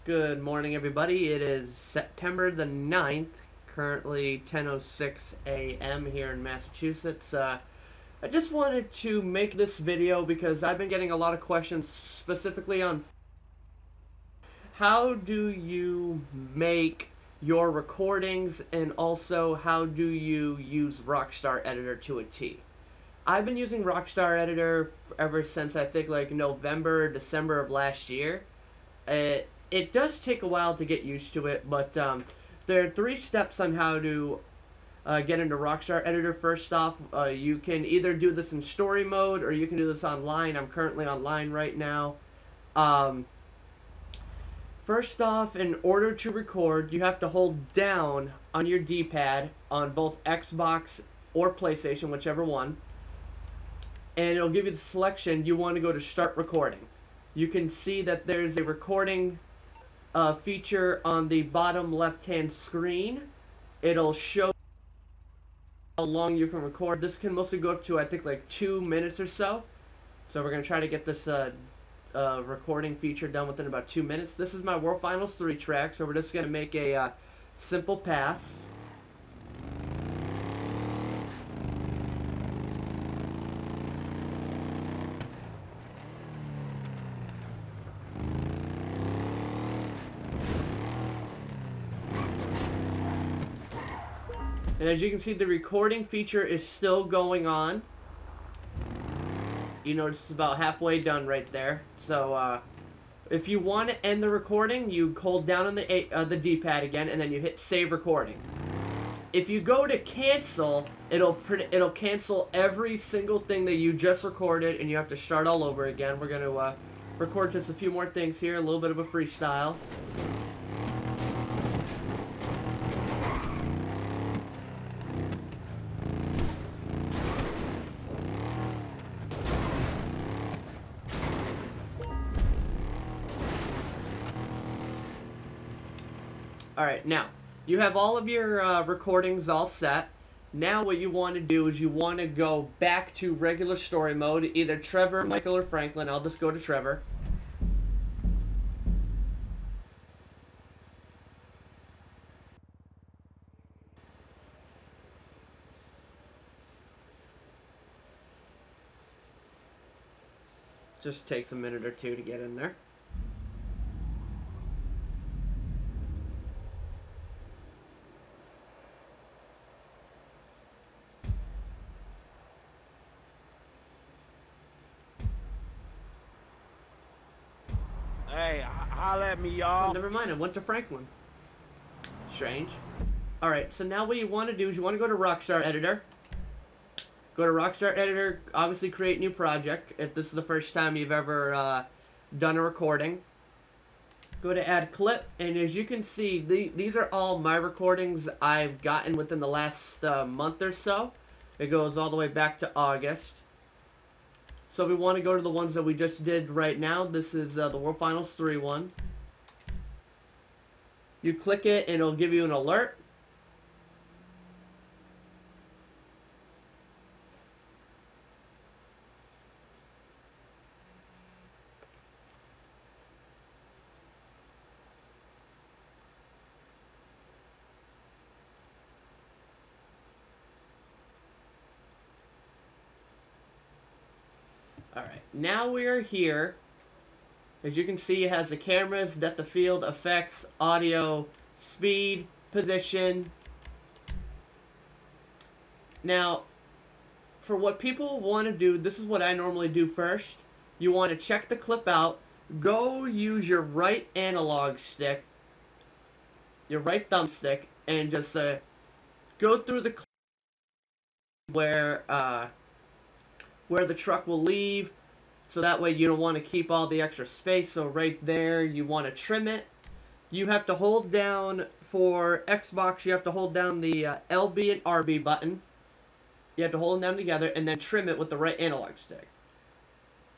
Good morning, everybody. It is September the 9th, currently 10:06 a.m. here in Massachusetts. I just wanted to make this video because I've been getting a lot of questions specifically on how do you make your recordings, and also how do you use Rockstar Editor to a T. I've been using Rockstar Editor ever since I think like November, December of last year. It does take a while to get used to it, but there are 3 steps on how to get into Rockstar Editor. First off, you can either do this in story mode or you can do this online. I'm currently online right now. First off, in order to record, you have to hold down on your D-pad on both Xbox or PlayStation, whichever one, and it'll give you the selection. You want to go to Start Recording. You can see that there's a recording feature on the bottom left-hand screen. It'll show how long you can record. This can mostly go up to, I think, like 2 minutes or so. So we're going to try to get this recording feature done within about 2 minutes. This is my World Finals 3 track, so we're just going to make a simple pass. And as you can see, the recording feature is still going on. You notice it's about halfway done right there. So if you want to end the recording, you hold down on the D-pad again, and then you hit Save Recording. If you go to cancel, it'll cancel every single thing that you just recorded, and you have to start all over again. We're going to record just a few more things here, a little bit of a freestyle. Alright, now, you have all of your recordings all set. Now what you want to do is you want to go back to regular story mode, either Trevor, Michael, or Franklin. I'll just go to Trevor. Just takes a minute or two to get in there. Hey, holla at me, y'all. Oh, never mind, I went to Franklin. Strange. Alright, so now what you want to do is you want to go to Rockstar Editor. Go to Rockstar Editor, obviously create new project, if this is the first time you've ever done a recording. Go to Add Clip, and as you can see, these are all my recordings I've gotten within the last month or so. It goes all the way back to August. So we want to go to the ones that we just did right now. This is the World Finals 3 one. You click it and it'll give you an alert. Alright, now we are here. As you can see, it has the cameras, depth of field, effects, audio, speed, position. Now, for what people want to do, this is what I normally do first. You want to check the clip out. Go use your right analog stick, your right thumbstick, and just go through the clip where the truck will leave, so that way you don't want to keep all the extra space. So right there, you want to trim it. You have to hold down, for Xbox, you have to hold down the LB and RB button. You have to hold them down together and then trim it with the right analog stick.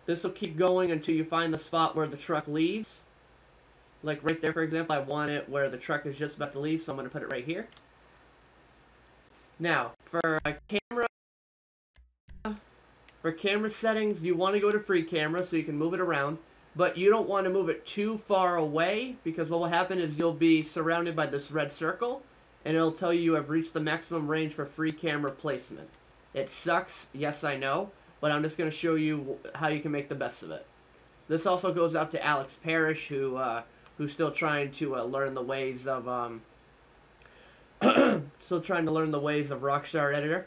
This will keep going until you find the spot where the truck leaves. Like right there, for example, I want it where the truck is just about to leave, so I'm going to put it right here. Now, for camera settings, you want to go to free camera so you can move it around. but you don't want to move it too far away, because what will happen is you'll be surrounded by this red circle, and it'll tell you have reached the maximum range for free camera placement. It sucks, yes I know, but I'm just going to show you how you can make the best of it. This also goes out to Alex Parrish, who's still trying to learn the ways of Rockstar Editor.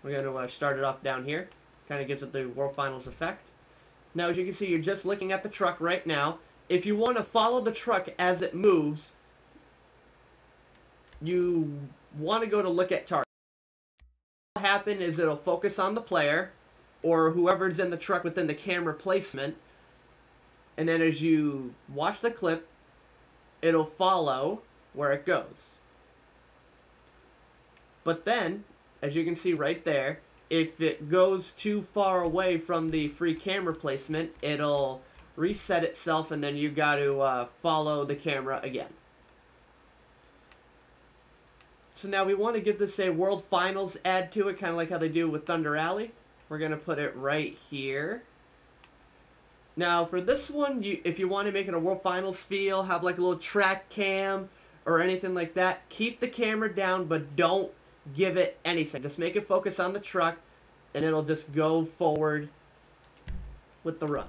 We're going to start it off down here. Kind of gives it the World Finals effect. Now, as you can see, you're just looking at the truck right now. If you want to follow the truck as it moves, you want to go to look at target. What will happen is it'll focus on the player, or whoever's in the truck within the camera placement, and then as you watch the clip, it'll follow where it goes. But then, as you can see right there, if it goes too far away from the free camera placement, it'll reset itself, and then you got to follow the camera again. So now we want to give this a World Finals add to it, kind of like how they do with Thunder Alley. We're going to put it right here. Now for this one, if you want to make it a World Finals feel, have like a little track cam or anything like that, keep the camera down, but don't give it anything. Just make it focus on the truck, and it'll just go forward with the run.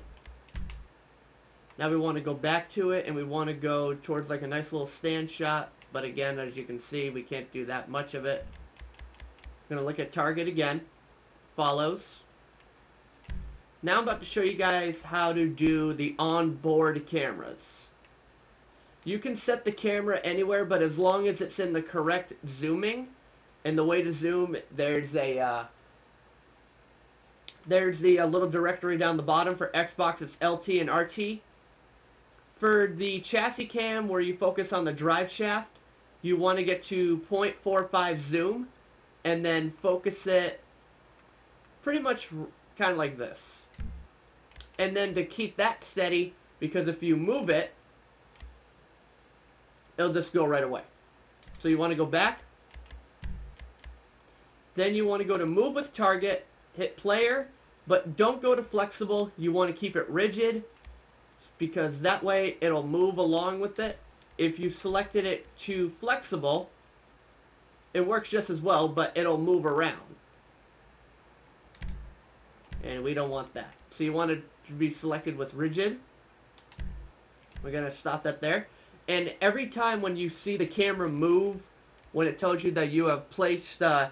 Now we want to go back to it, and we want to go towards like a nice little stand shot, but again, as you can see, we can't do that much of it. I'm going to look at target again. Follows. Now I'm about to show you guys how to do the onboard cameras. You can set the camera anywhere, but as long as it's in the correct zooming. And the way to zoom, there's the little directory down the bottom. For Xbox, it's LT and RT. For the chassis cam, where you focus on the drive shaft, you want to get to 0.45 zoom, and then focus it pretty much kind of like this. And then to keep that steady, because if you move it, it'll just go right away. So you want to go back. Then you want to go to move with target, hit player, but don't go to flexible. You want to keep it rigid, because that way it'll move along with it. If you selected it to flexible, it works just as well, but it'll move around. And we don't want that. So you want it to be selected with rigid. We're going to stop that there. And every time when you see the camera move, when it tells you that you have placed the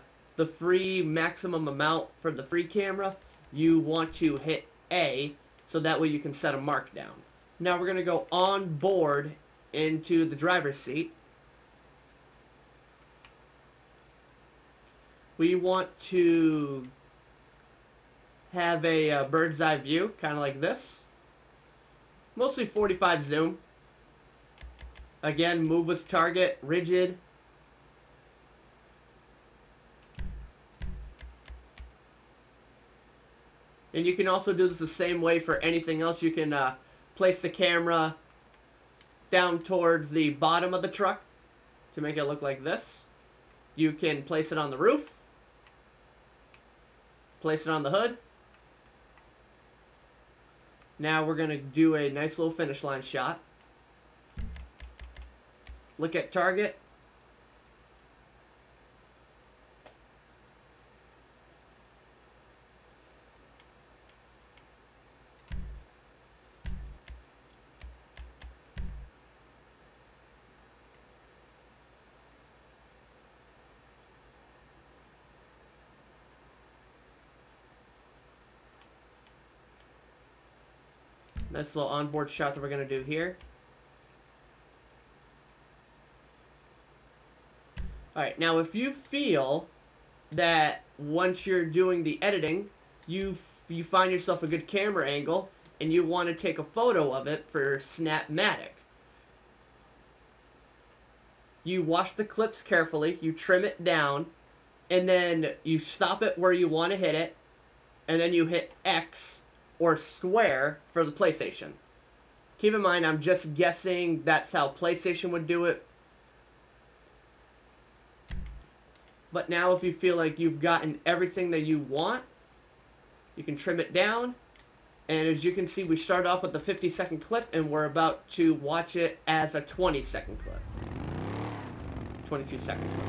free maximum amount for the free camera, you want to hit A, so that way you can set a mark down. Now we're going to go on board into the driver's seat. We want to have a bird's eye view, kind of like this. Mostly 45 zoom. Again, move with target, rigid. And you can also do this the same way for anything else. You can place the camera down towards the bottom of the truck to make it look like this. You can place it on the roof. Place it on the hood. Now we're going to do a nice little finish line shot. Look at target. Nice little onboard shot that we're going to do here. Alright, now if you feel that once you're doing the editing, you find yourself a good camera angle and you want to take a photo of it for Snapmatic, you watch the clips carefully, you trim it down, and then you stop it where you want to hit it, and then you hit X or square for the PlayStation. Keep in mind, I'm just guessing that's how PlayStation would do it. But now if you feel like you've gotten everything that you want, you can trim it down, And as you can see, we start off with a 50-second clip, and we're about to watch it as a 20-second clip. 22-second clip.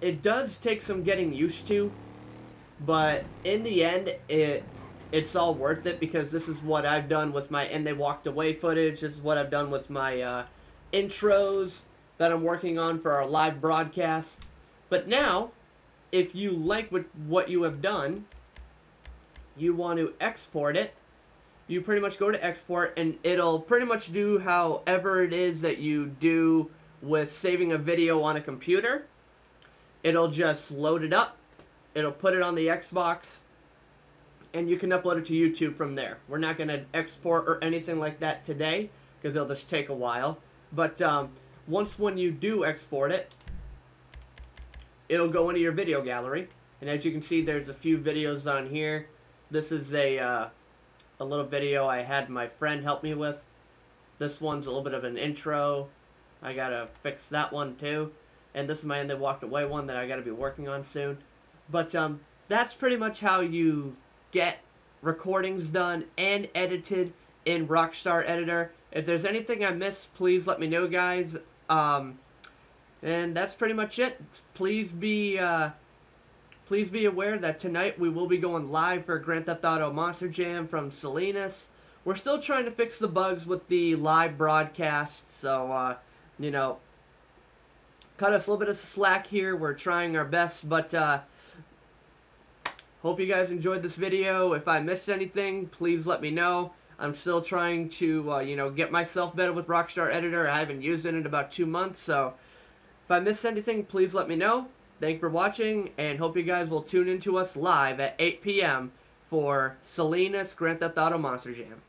It does take some getting used to, but in the end, it's all worth it, because this is what I've done with my "and they walked away" footage. This is what I've done with my intros that I'm working on for our live broadcast. But now, if you like what you have done, you want to export it, you pretty much go to export, and it'll pretty much do however it is that you do with saving a video on a computer. It'll just load it up, it'll put it on the Xbox, and you can upload it to YouTube from there. We're not going to export or anything like that today, because it'll just take a while. But when you do export it, it'll go into your video gallery. And as you can see, there's a few videos on here. This is a little video I had my friend help me with. This one's a little bit of an intro. I gotta fix that one too. And this is my "and they walked away" one that I gotta be working on soon. But that's pretty much how you get recordings done and edited in Rockstar Editor. If there's anything I missed, please let me know, guys. And that's pretty much it. Please be aware that tonight we will be going live for Grand Theft Auto Monster Jam from Salinas. We're still trying to fix the bugs with the live broadcast, so you know, cut us a little bit of slack here. We're trying our best, but hope you guys enjoyed this video. If I missed anything, please let me know. I'm still trying to you know, get myself better with Rockstar Editor. I haven't used it in about 2 months, so if I missed anything, please let me know. Thank you for watching, and hope you guys will tune in to us live at 8 p.m. for Salinas Grand Theft Auto Monster Jam.